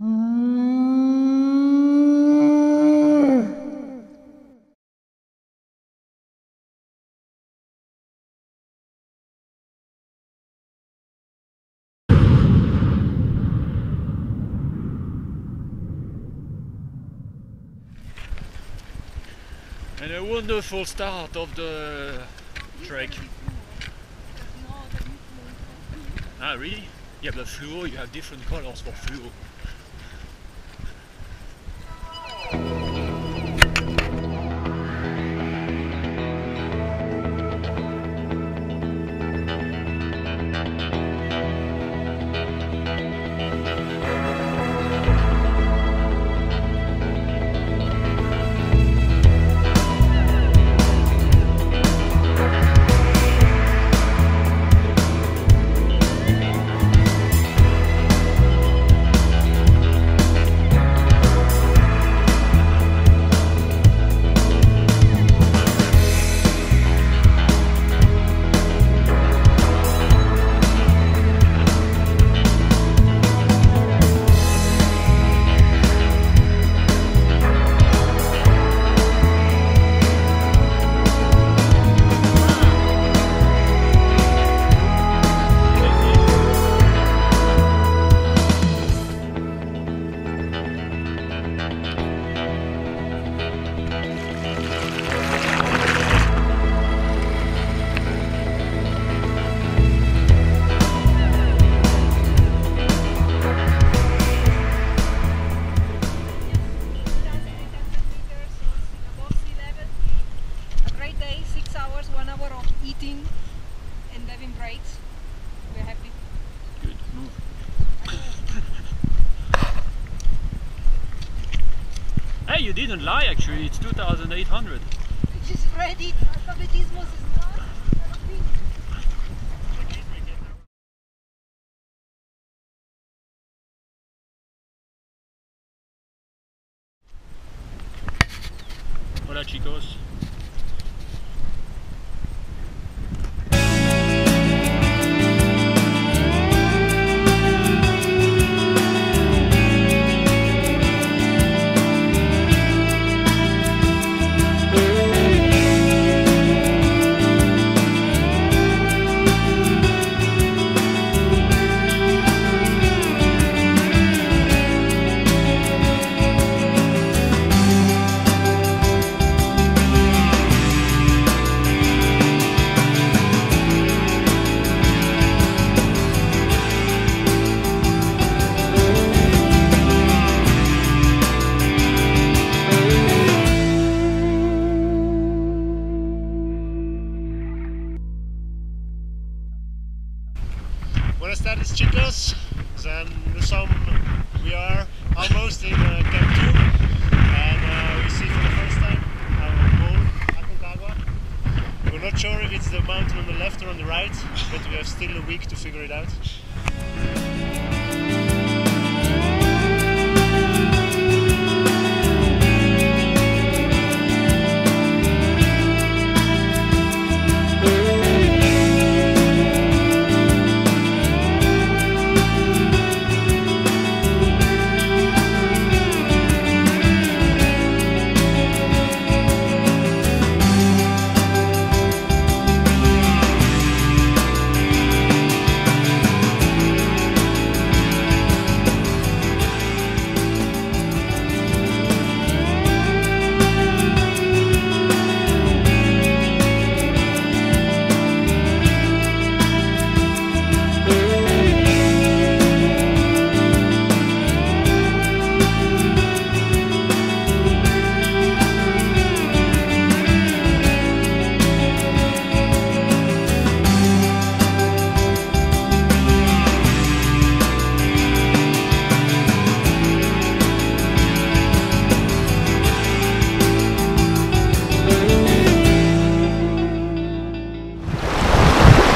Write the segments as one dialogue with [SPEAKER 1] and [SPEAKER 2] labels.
[SPEAKER 1] And a wonderful start of the trek. Ah, really? Yeah, but fluo, you have different colors for fluo. You didn't lie actually, it's 2,800.
[SPEAKER 2] Which is ready, alphabetismus is not.
[SPEAKER 1] Hola chicos.
[SPEAKER 3] Buenas tardes chicos, we are almost in Camp 2 and we see for the first time our goal, Aconcagua. We're not sure if it's the mountain on the left or on the right, but we have still a week to figure it out.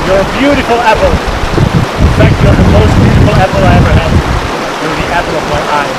[SPEAKER 4] You're a beautiful apple. In fact, you're the most beautiful apple I ever had. You're the apple of my eye.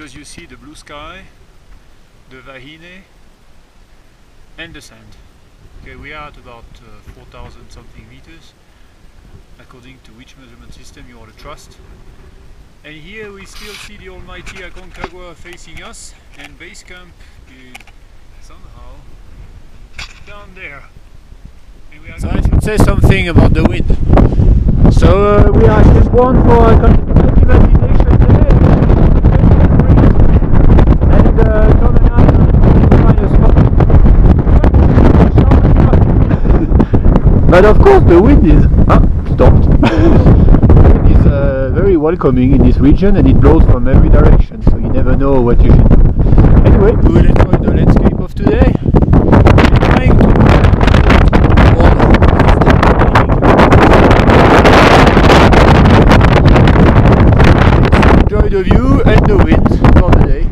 [SPEAKER 1] because you see the blue sky, the vahine and the sand. Okay, we are at about 4,000 something meters, according to which measurement system you want to trust. And here we still see the almighty Aconcagua facing us, and base camp is somehow down there. And we are so I should say something about the wind. So we are step 1 for climatization today, and Tom and I will find a spot. But of course the wind is stopped. It is very welcoming in this region, and it blows from every direction, so you never know what you should do. Anyway, we will enjoy the landscape of today. Trying to enjoy the view and the wind for the day.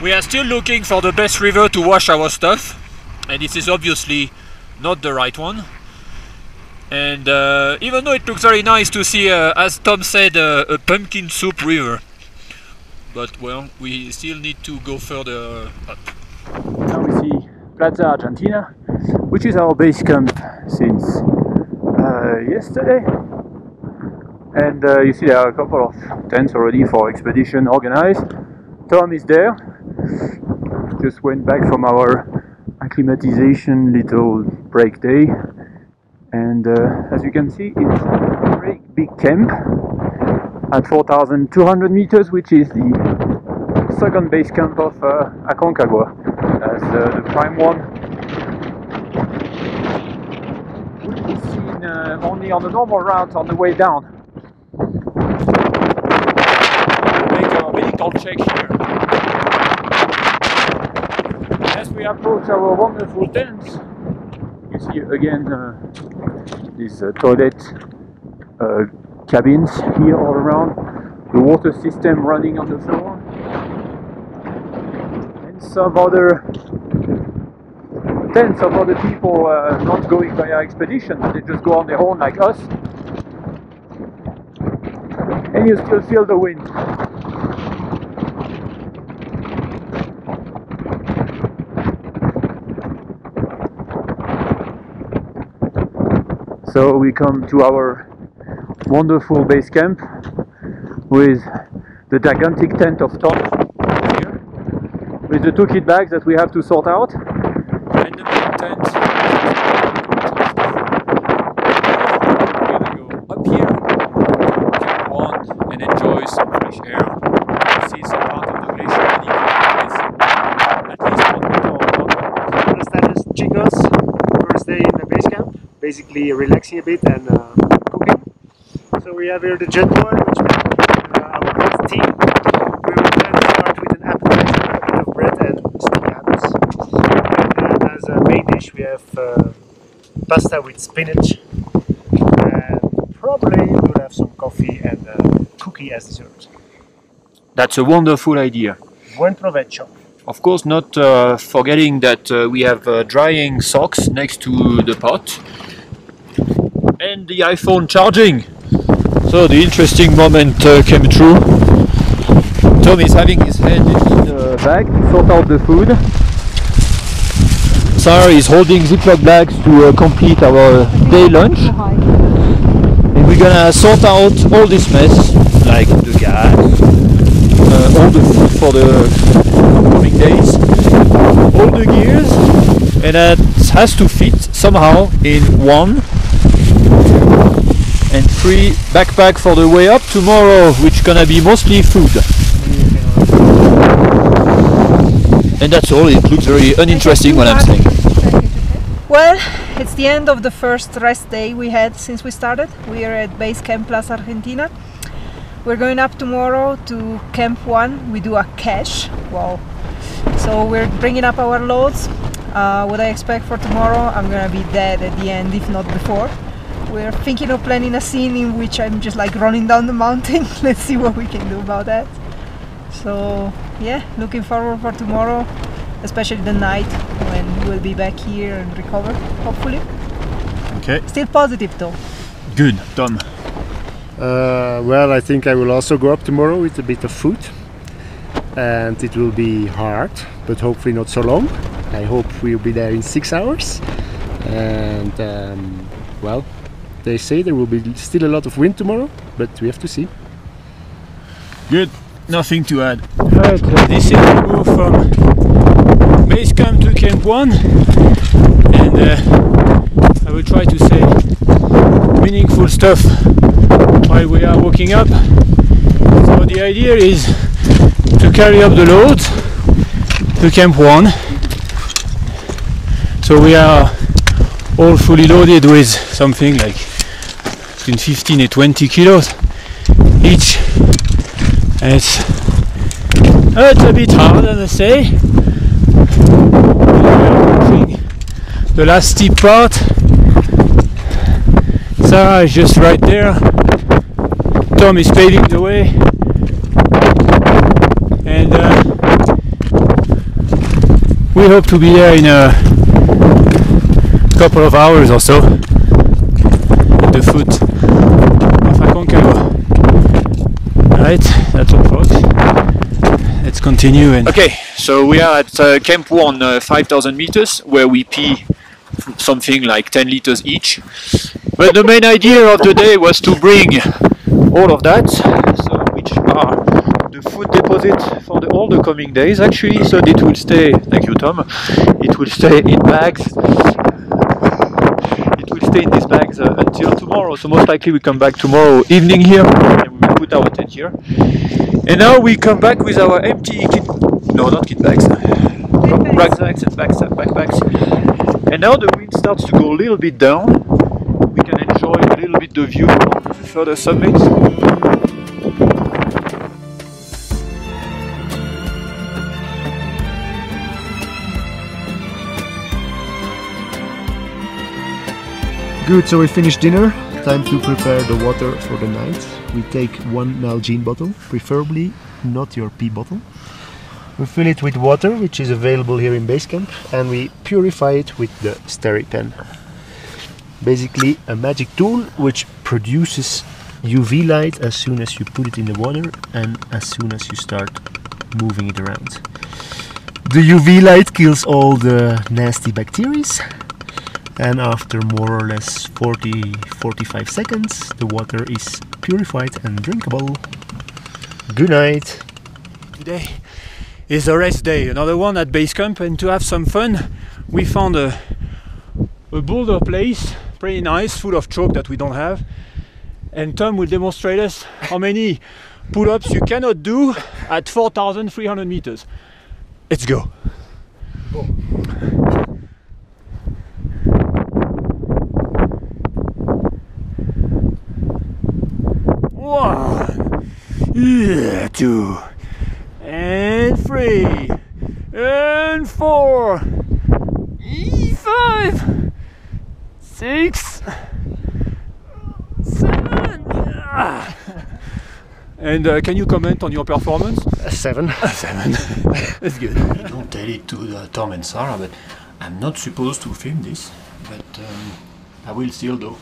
[SPEAKER 1] We are still looking for the best river to wash our stuff, and this is obviously not the right one. And even though it looks very nice to see, as Tom said, a pumpkin soup river, but well, we still need to go further up. Now we see Plaza Argentina, which is our base camp since yesterday. And you see there are a couple of tents already for expedition organized. Tom is there. Just went back from our acclimatization little break day, and as you can see, it's a very big camp at 4,200 meters, which is the second base camp of Aconcagua. As the prime one would be seen only on the normal route on the way down. We'll make a medical check here. As we approach our wonderful tents, you see again these toilet cabins here all around, the water system running on the floor, and some other tents of other people not going by our expedition, but they just go on their own like us, and you still feel the wind. So we come to our wonderful base camp with the gigantic tent of Tom here, with the 2 kit bags that we have to sort out, and the main tent. We're gonna go up here, camp 1, and enjoy some fresh air, see some part of the glacier, and at least 1 meter or water.
[SPEAKER 3] Understand this, chicos? First day in the base camp. Basically relaxing a bit and cooking. So we have here the jet boil, which is our bread tea. We will then start with an appetizer, a bit of bread and sticky apples. And as a main dish we have pasta with spinach, and probably we'll have some coffee and cookie as dessert.
[SPEAKER 1] That's a wonderful idea.
[SPEAKER 3] Buen provecho.
[SPEAKER 1] Of course, not forgetting that we have drying socks next to the pot, and the iPhone charging. So the interesting moment came true. Tom is having his hand in the bag to sort out the food. Sarah is holding Ziploc bags to complete our day lunch. And we're gonna sort out all this mess, like the gas, all the food for the upcoming days, all the gears, and that has to fit somehow in 1 and 3 backpack for the way up tomorrow, which gonna be mostly food. And that's all. It looks very uninteresting what I'm saying.
[SPEAKER 2] Well, it's the end of the first rest day we had since we started. We are at base camp Plaza Argentina. We're going up tomorrow to camp 1. We do a cache. Wow. So we're bringing up our loads. What I expect for tomorrow, I'm gonna be dead at the end, if not before. we're thinking of planning a scene in which I'm just like running down the mountain. Let's see what we can do about that. So yeah, looking forward for tomorrow, especially the night when we'll be back here and recover, hopefully.
[SPEAKER 4] Okay.
[SPEAKER 2] Still positive though.
[SPEAKER 1] Good, Tom.
[SPEAKER 4] Well, I think I will also go up tomorrow with a bit of food, and it will be hard, but hopefully not so long. I hope we'll be there in 6 hours, and well, they say there will be still a lot of wind tomorrow, but we have to see.
[SPEAKER 1] Good, nothing to add. Right, this is the move from base camp to camp 1, and I will try to say meaningful stuff while we are walking up. So the idea is to carry up the loads to camp 1. So we are all fully loaded with something like between 15 and 20 kilos each. And it's a bit hard, as I say. We are approaching the last steep part. Sarah is just right there. Tom is paving the way, and we hope to be there in a couple of hours or so at the foot of Aconcagua. Right, that's all folks. Let's continue. And okay, so we are at Camp 1, 5,000 meters, where we pee something like 10 liters each. But the main idea of the day was to bring all of that, so which are the food deposit for all the coming days actually, so it will stay, thank you Tom, it will stay in bags, it will stay in these bags until tomorrow, so most likely we come back tomorrow evening here, and we will put our tent here. And now we come back with our empty kit, no not kit bags, rucksacks and backpacks, and now the wind starts to go a little bit down. We can enjoy a little bit the view of the further summits.
[SPEAKER 4] Good, so we finished dinner. Time to prepare the water for the night. We take 1 Nalgene bottle, preferably not your pee bottle. We fill it with water, which is available here in base camp, and we purify it with the SteriPen. Basically a magic tool which produces UV light as soon as you put it in the water and as soon as you start moving it around. The UV light kills all the nasty bacteria, and after more or less 40-45 seconds the water is purified and drinkable. Good night.
[SPEAKER 1] Today is a rest day, another one at base camp, and to have some fun we found a boulder place, pretty nice, full of chalk that we don't have, and Tom will demonstrate us how many pull-ups you cannot do at 4,300 meters. Let's go.
[SPEAKER 4] Go.
[SPEAKER 1] One, yeah, 2, and 3, and 4, 5, 6, 7. And can you comment on your performance?
[SPEAKER 4] 7.
[SPEAKER 1] 7. That's good. Don't tell it to Tom and Sarah, but I'm not supposed to film this, but I will still do.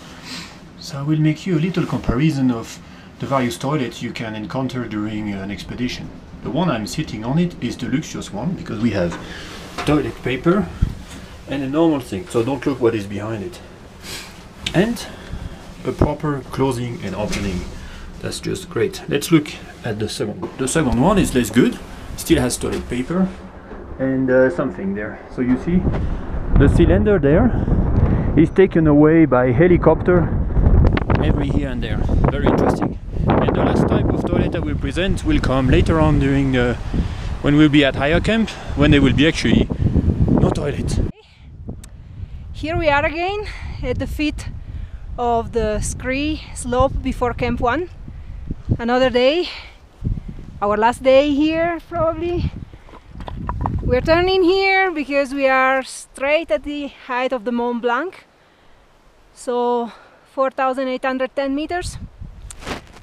[SPEAKER 1] So I will make you a little comparison of the various toilets you can encounter during an expedition. The one I'm sitting on it is the luxurious one, because we have toilet paper and a normal thing, so don't look what is behind it. And a proper closing and opening. That's just great. Let's look at the second one. The second one is less good, still has toilet paper and something there. So you see the cylinder there is taken away by helicopter every here and there. Very interesting. And the last type of toilet I will present will come later on during when we'll be at higher camp, when there will be actually no toilet.
[SPEAKER 2] Here we are again at the feet of the scree slope before Camp 1. Another day, our last day here probably. We're turning here because we are straight at the height of the Mont Blanc. So 4,810 meters.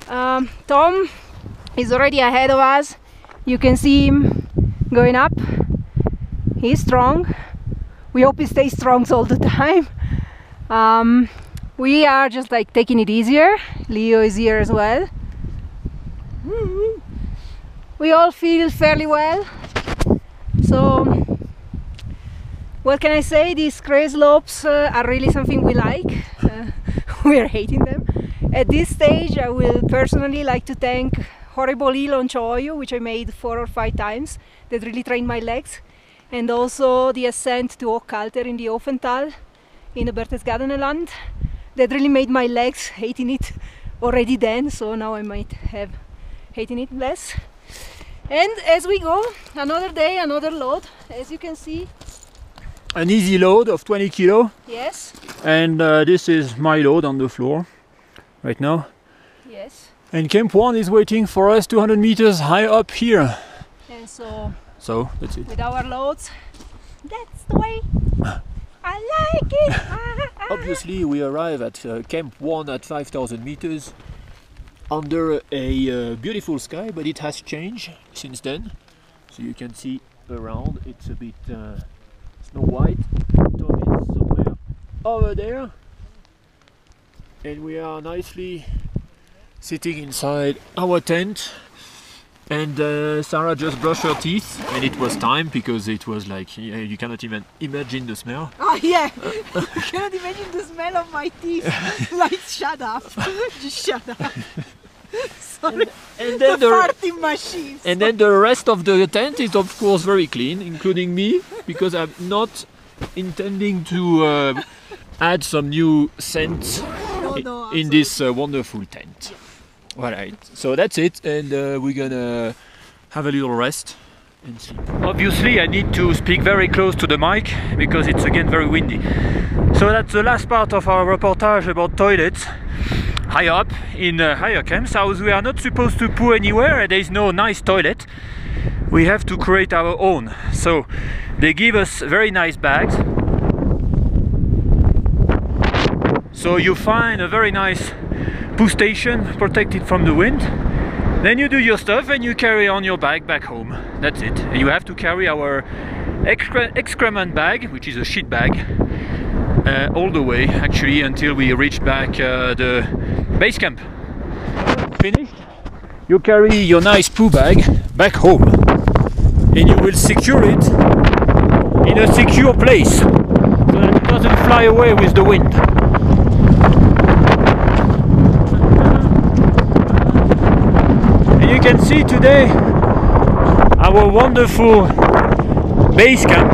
[SPEAKER 2] Tom is already ahead of us. You can see him going up. He's strong. We hope he stays strong all the time. We are just like taking it easier. Leo is here as well. We all feel fairly well. So what can I say? These crazy slopes are really something we like. We are hating them. At this stage I will personally like to thank Horrible Hill on Choyo, which I made 4 or 5 times, that really trained my legs, and also the ascent to Okalter in the Offental in the Berchtesgadenerland, that really made my legs hating it already then, so now I might have hating it less. And as we go, another day, another load, as you can see.
[SPEAKER 1] An easy load of 20 kilo.
[SPEAKER 2] Yes.
[SPEAKER 1] And this is my load on the floor right now.
[SPEAKER 2] Yes.
[SPEAKER 1] And Camp 1 is waiting for us 200 meters high up here.
[SPEAKER 2] And so
[SPEAKER 1] That's it.
[SPEAKER 2] with our loads, that's the way. I like it.
[SPEAKER 1] Obviously we arrive at Camp 1 at 5,000 meters under a beautiful sky, but it has changed since then. So you can see around, it's a bit snow white. Tom is somewhere over there. And we are nicely sitting inside our tent. And Sarah just brushed her teeth, and it was time because it was like, you cannot even imagine the smell.
[SPEAKER 2] Oh yeah, you cannot imagine the smell of my teeth. Like, shut up, just shut up. Sorry,
[SPEAKER 1] And then
[SPEAKER 2] the farting machines.
[SPEAKER 1] And then the rest of the tent is of course very clean, including me, because I'm not intending to add some new scents in this wonderful tent. Alright, so that's it, and we're gonna have a little rest and sleep. Obviously I need to speak very close to the mic because it's again very windy. So that's the last part of our reportage about toilets high up in higher camps. As we are not supposed to poo anywhere and there is no nice toilet, we have to create our own. So they give us very nice bags. So you find a very nice poo station protected from the wind. Then you do your stuff and you carry on your bag back home. That's it. And you have to carry our excrement bag, which is a shit bag, all the way actually until we reach back the base camp. Finished? You carry your nice poo bag back home and you will secure it in a secure place so that it doesn't fly away with the wind. And you can see today our wonderful base camp,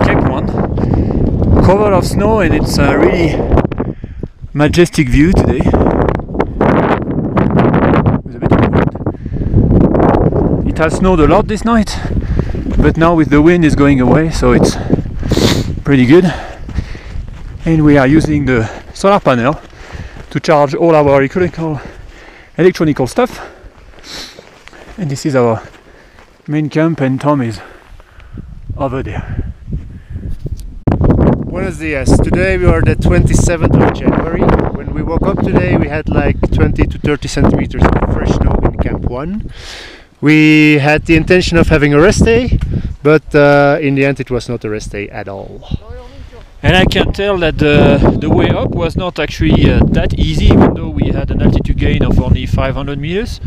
[SPEAKER 1] camp 1, covered of snow, and it's a really majestic view today. With a bit of wind. It has snowed a lot this night, but now with the wind is going away, so it's pretty good. And we are using the solar panel to charge all our electronic stuff. And this is our main camp, and Tom is over there.
[SPEAKER 4] Buenos dias. Today we are the 27th of January. When we woke up today we had like 20 to 30 centimeters of fresh snow in Camp 1. We had the intention of having a rest day, but in the end it was not a rest day at all.
[SPEAKER 1] And I can tell that the way up was not actually that easy, even though we had an altitude gain of only 500 meters.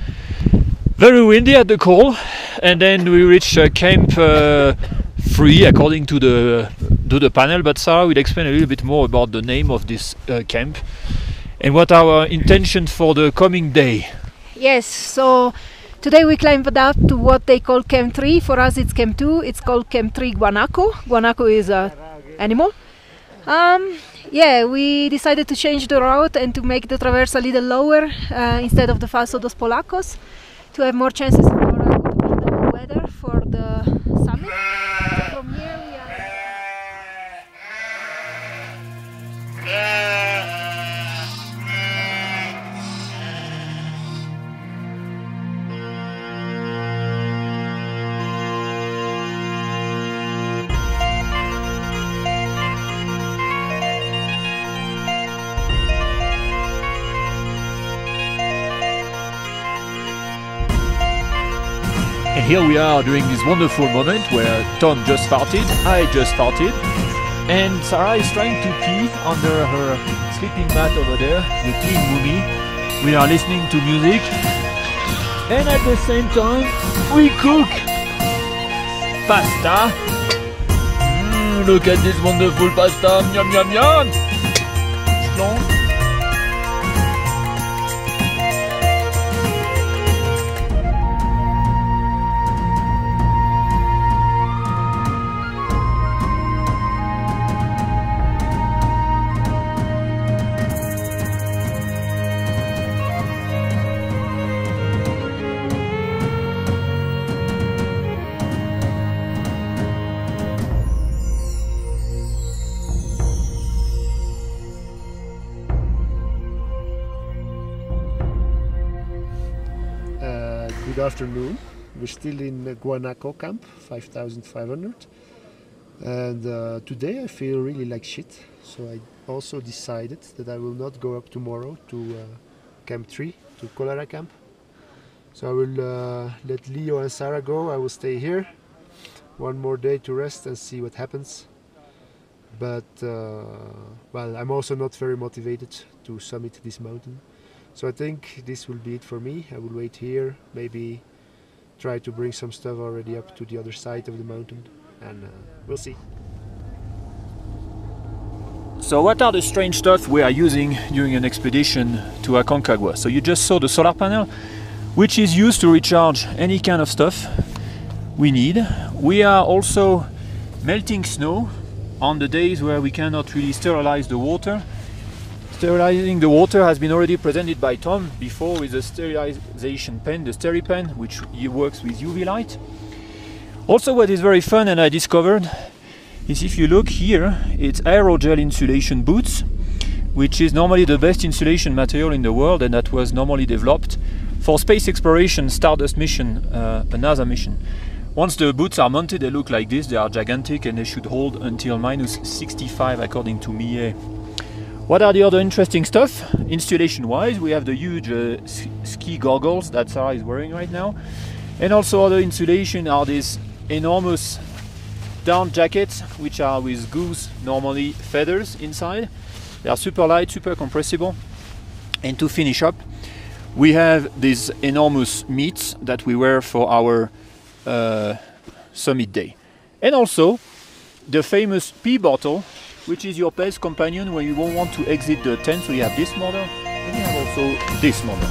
[SPEAKER 1] Very windy at the call, and then we reached camp 3 according to the panel, but Sarah will explain a little bit more about the name of this camp and what our intention for the coming day.
[SPEAKER 2] Yes, so today we climbed up to what they call Camp 3. For us it's Camp 2, it's called Camp 3 Guanaco. Guanaco is an animal. Yeah, we decided to change the route and to make the traverse a little lower instead of the Falso dos Polacos, to have more chances for good window weather for the summit. So from here we are...
[SPEAKER 1] And here we are during this wonderful moment where Tom just farted, I just farted, and Sarah is trying to pee under her sleeping mat over there, the clean movie. We are listening to music, and at the same time we cook pasta. Look at this wonderful pasta, yum yum yum! Strong.
[SPEAKER 4] Good afternoon. We're still in Guanaco camp, 5,500, and today I feel really like shit, so I also decided that I will not go up tomorrow to camp 3, to Cholera camp. So I will let Leo and Sarah go. I will stay here one more day to rest and see what happens, but well, I'm also not very motivated to summit this mountain. So I think this will be it for me. I will wait here, maybe try to bring some stuff already up to the other side of the mountain, and we'll see.
[SPEAKER 1] So what are the strange stuff we are using during an expedition to Aconcagua? So you just saw the solar panel, which is used to recharge any kind of stuff we need. We are also melting snow on the days where we cannot really sterilize the water. Sterilizing the water has been already presented by Tom before with the sterilization pen, the SteriPen, which he works with UV light. Also, what is very fun and I discovered is, if you look here, it's aerogel insulation boots, which is normally the best insulation material in the world, and that was normally developed for space exploration Stardust mission, a NASA mission. Once the boots are mounted, they look like this. They are gigantic and they should hold until -65 according to MIE. What are the other interesting stuff? Installation-wise, we have the huge ski goggles that Sarah is wearing right now. And also other insulation are these enormous down jackets, which are with goose, normally feathers inside. They are super light, super compressible. And to finish up, we have these enormous mitts that we wear for our summit day. And also the famous pee bottle, which is your best companion when you won't want to exit the tent. So you have this model, and you have also this model.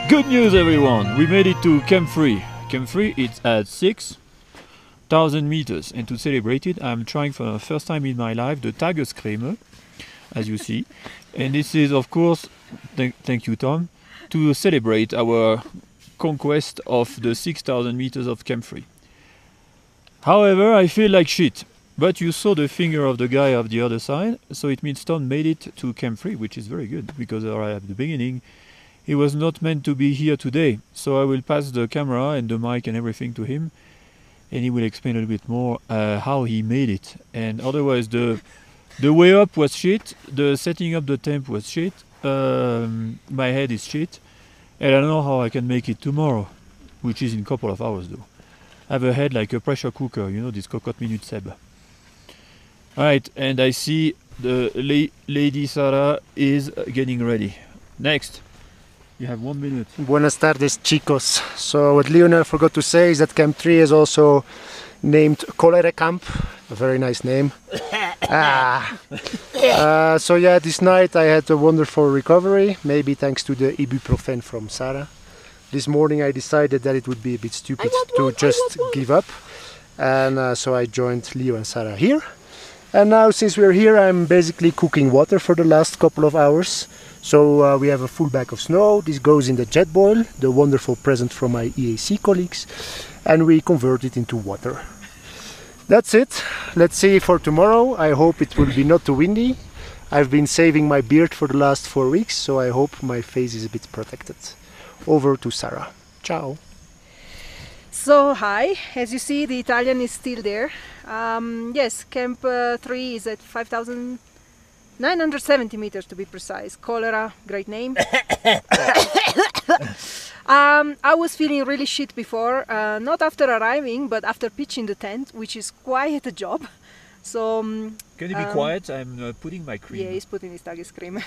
[SPEAKER 1] Good news, everyone! We made it to Camp 3. Camp 3 is at 6,000 meters, and to celebrate it, I'm trying for the first time in my life the Tagescreme, as you see. And this is, of course, thank you, Tom, to celebrate our conquest of the 6,000 meters of Camp 3. However, I feel like shit. But you saw the finger of the guy of the other side, so it means Tom made it to Camp 3, which is very good, because at the beginning he was not meant to be here today. So I will pass the camera and the mic and everything to him, and he will explain a little bit more how he made it. And otherwise, the The way up was shit. The setting up the tent was shit. My head is shit. And I don't know how I can make it tomorrow, which is in a couple of hours though. I have a head like a pressure cooker, you know, this cocotte minute Seb. Alright, and I see the Lady Sarah is getting ready. Next, you have 1 minute.
[SPEAKER 4] Buenas tardes, chicos. So what Lionel forgot to say is that Camp 3 is also named Cholera Camp, a very nice name. So yeah, this night I had a wonderful recovery, maybe thanks to the ibuprofen from Sarah. This morning I decided that it would be a bit stupid to just give up, and so I joined Leo and Sarah here. And now, since we're here, I'm basically cooking water for the last couple of hours. So we have a full bag of snow. This goes in the jet boil, the wonderful present from my EAC colleagues, and we convert it into water. That's it. Let's see for tomorrow. I hope it will be not too windy. I've been saving my beard for the last 4 weeks, so I hope my face is a bit protected. Over to Sarah. Ciao.
[SPEAKER 2] So hi, as you see, the Italian is still there. Yes, Camp 3 is at 5,970 meters to be precise. Cholera, great name. I was feeling really shit before, not after arriving, but after pitching the tent, which is quite a job. So
[SPEAKER 1] can you be quiet? I'm putting my cream.
[SPEAKER 2] Yeah, he's putting his Tagis cream.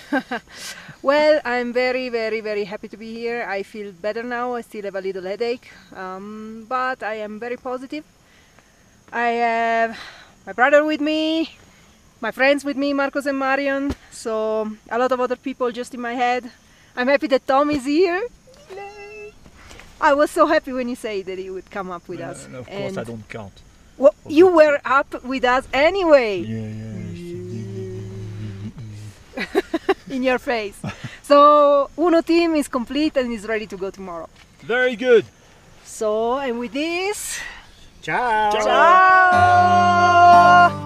[SPEAKER 2] Well, I'm very, very, very happy to be here. I feel better now. I still have a little headache, but I am very positive. I have my brother with me, my friends with me, Marcos and Marion, so a lot of other people just in my head. I'm happy that Tom is here. I was so happy when you said that he would come up with us.
[SPEAKER 1] Of course, I don't count.
[SPEAKER 2] Well, you were up with us anyway. In your face. So Uno team is complete and is ready to go tomorrow.
[SPEAKER 1] Very good.
[SPEAKER 2] So, and with this,
[SPEAKER 4] Ciao.
[SPEAKER 2] ciao.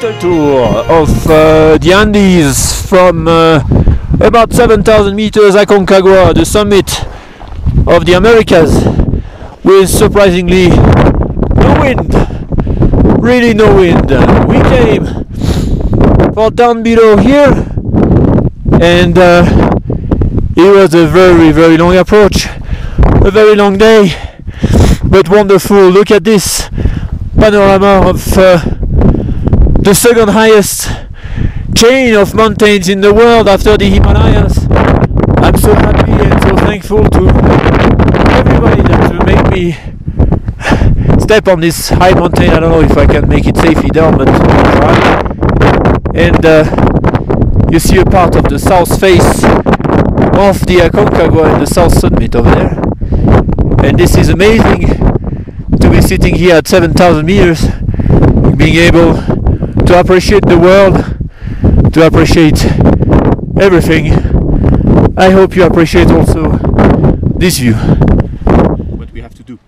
[SPEAKER 1] little tour of the Andes from about 7,000 meters Aconcagua, the summit of the Americas, with surprisingly no wind, really no wind. We came for down below here, and it was a very long approach, a very long day, but wonderful. Look at this panorama of the second highest chain of mountains in the world after the Himalayas. I'm so happy and so thankful to everybody that will make me step on this high mountain. I don't know if I can make it safely down, but I'll try. And you see a part of the south face of the Aconcagua and the south summit over there. And this is amazing to be sitting here at 7,000 meters, being able to appreciate the world, to appreciate everything. I hope you appreciate also this view. What we have to do.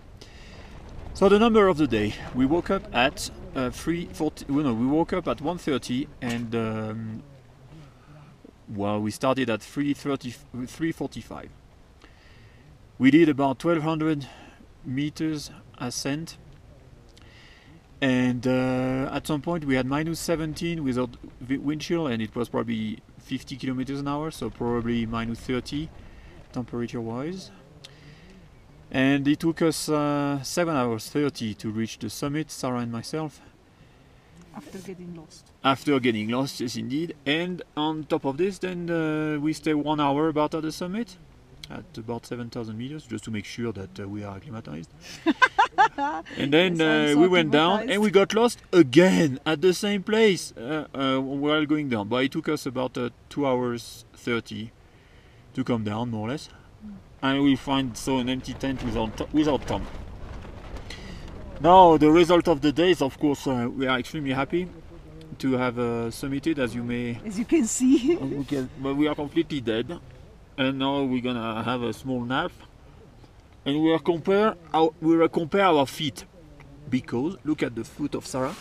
[SPEAKER 1] So the number of the day, we woke up at 3:40. No, we woke up at 1:30, and well, we started at 3:45. We did about 1,200 meters ascent, and at some point we had -17 without wind chill, and it was probably 50 kilometers an hour, so probably -30 temperature wise. And it took us 7 hours 30 to reach the summit, Sarah and myself.
[SPEAKER 2] After getting lost.
[SPEAKER 1] After getting lost, yes indeed. And on top of this, then we stay 1 hour about at the summit, at about 7,000 meters, just to make sure that we are acclimatized. And then
[SPEAKER 2] Yes,
[SPEAKER 1] we went down and we got lost again at the same place while going down. But it took us about 2 hours 30 to come down, more or less. And we find an empty tent without Tom. Now the result of the day is, of course, we are extremely happy to have summited, as you
[SPEAKER 2] can see.
[SPEAKER 1] But we are completely dead, and now we're gonna have a small nap, and we will compare our feet, because look at the foot of Sarah,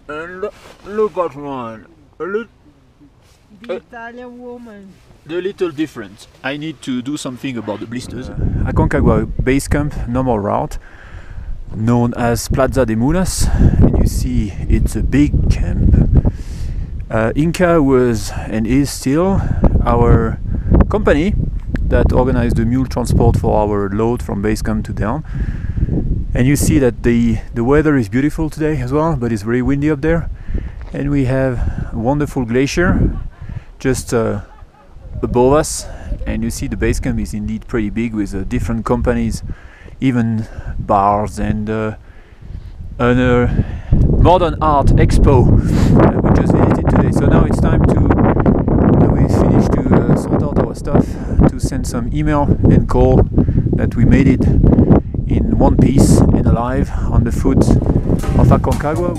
[SPEAKER 1] and look at mine.
[SPEAKER 2] The Italian woman.
[SPEAKER 1] The little difference. I need to do something about the blisters. Aconcagua base camp, normal route, known as Plaza de Mulas, and you see it's a big camp. Inca was and is still our company that organized the mule transport for our load from base camp to down. And you see that the weather is beautiful today as well, but it's very windy up there. And we have a wonderful glacier just above us, and you see the base camp is indeed pretty big, with different companies, even bars, and a modern art expo we just visited today. So now it's time to we finish to sort out our stuff, to send some email and call that we made it in one piece and alive on the foot of Aconcagua.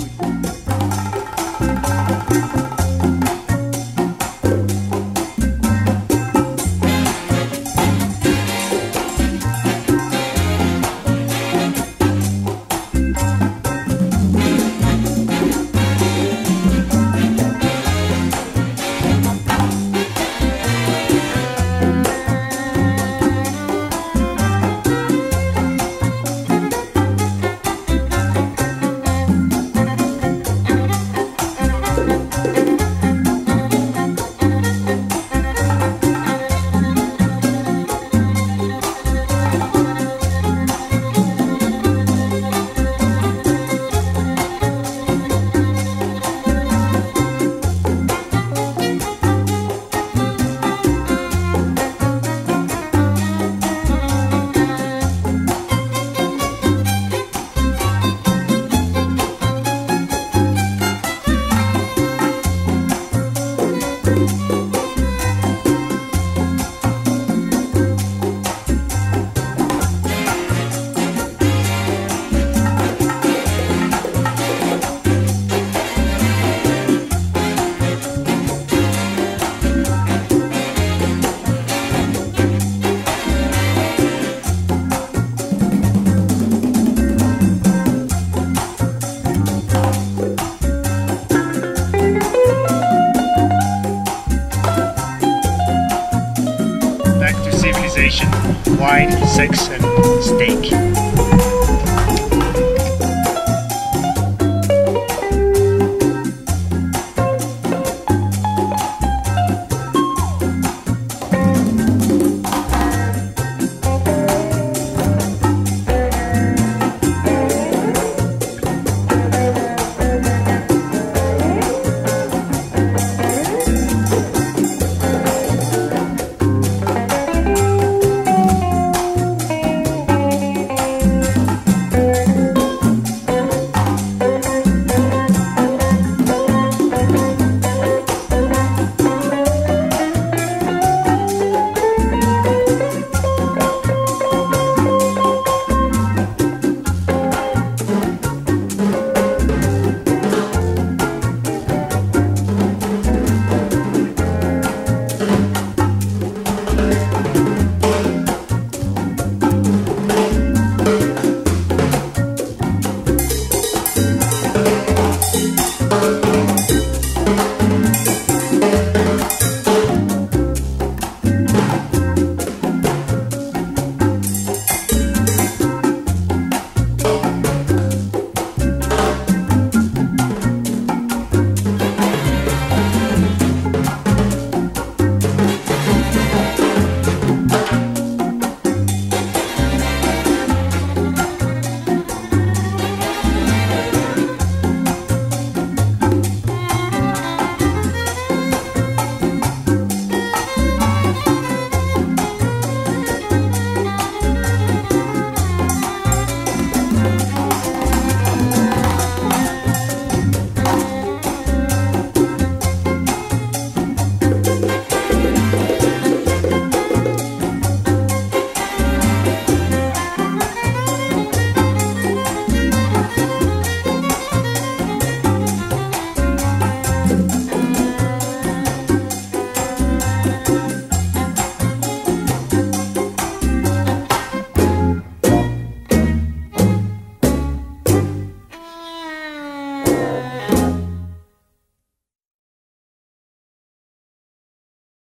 [SPEAKER 3] moderation. Wine, sex and steak.